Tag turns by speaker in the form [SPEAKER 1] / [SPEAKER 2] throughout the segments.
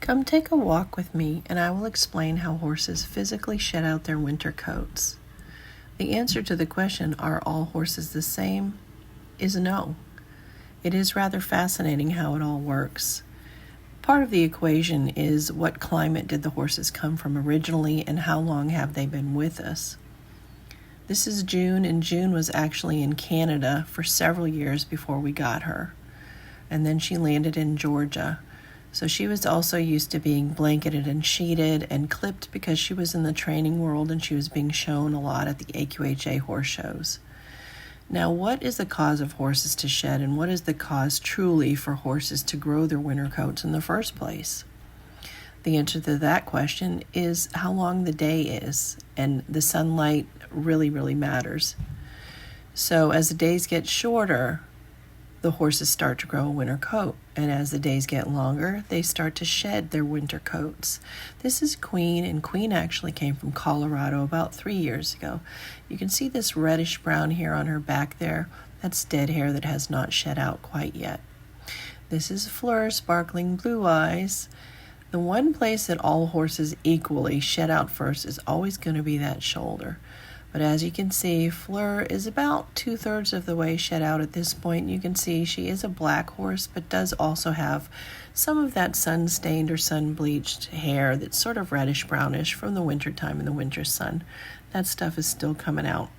[SPEAKER 1] Come take a walk with me and I will explain how horses physically shed out their winter coats. The answer to the question, are all horses the same, is no. It is rather fascinating how it all works. Part of the equation is what climate did the horses come from originally and how long have they been with us. This is June, and June was actually in Canada for several years before we got her. And then she landed in Georgia. So she was also used to being blanketed and sheeted and clipped because she was in the training world and she was being shown a lot at the AQHA horse shows. Now, what is the cause of horses to shed, and what is the cause truly for horses to grow their winter coats in the first place? The answer to that question is how long the day is, and the sunlight really, really matters. So as the days get shorter, the horses start to grow a winter coat, and as the days get longer, they start to shed their winter coats. This is Queen, and Queen actually came from Colorado about 3 years ago. You can see this reddish brown hair on her back there. That's dead hair that has not shed out quite yet. This is Fleur, sparkling blue eyes. The one place that all horses equally shed out first is always going to be that shoulder. But as you can see, Fleur is about 2/3 of the way shed out at this point. You can see she is a black horse, but does also have some of that sun-stained or sun-bleached hair that's sort of reddish-brownish from the winter time and the winter sun. That stuff is still coming out.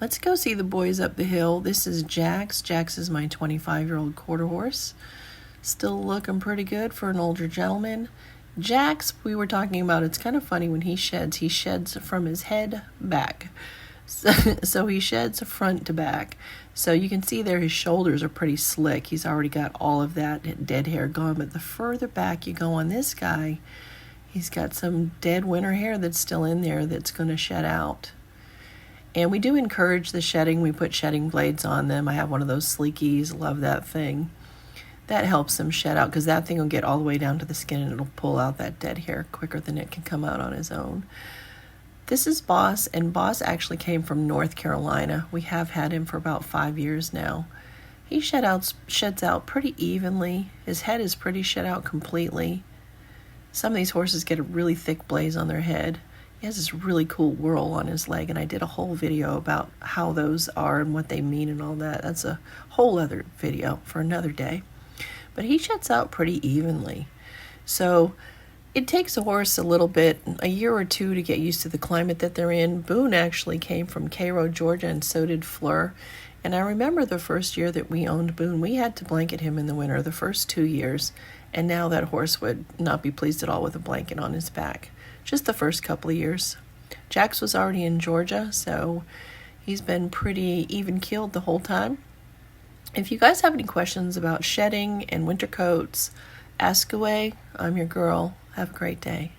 [SPEAKER 1] Let's go see the boys up the hill. This is Jax. Jax is my 25-year-old quarter horse. Still looking pretty good for an older gentleman. Jax, we were talking about, it's kind of funny when he sheds from his head back. So he sheds front to back. So you can see there his shoulders are pretty slick. He's already got all of that dead hair gone. But the further back you go on this guy, he's got some dead winter hair that's still in there that's going to shed out. And we do encourage the shedding. We put shedding blades on them. I have one of those sleekies. Love that thing. That helps them shed out because that thing will get all the way down to the skin and it'll pull out that dead hair quicker than it can come out on his own. This is Boss, and Boss actually came from North Carolina. We have had him for about 5 years now. He sheds out pretty evenly. His head is pretty shed out completely. Some of these horses get a really thick blaze on their head. He has this really cool whirl on his leg, and I did a whole video about how those are and what they mean and all that. That's a whole other video for another day. But he sheds out pretty evenly. So it takes a horse a little bit, a year or two, to get used to the climate that they're in. Boone actually came from Cairo, Georgia, and so did Fleur. And I remember the first year that we owned Boone, we had to blanket him in the winter, the first 2 years. And now that horse would not be pleased at all with a blanket on his back. Just the first couple of years. Jax was already in Georgia, so he's been pretty even-keeled the whole time. If you guys have any questions about shedding and winter coats, ask away. I'm your girl. Have a great day.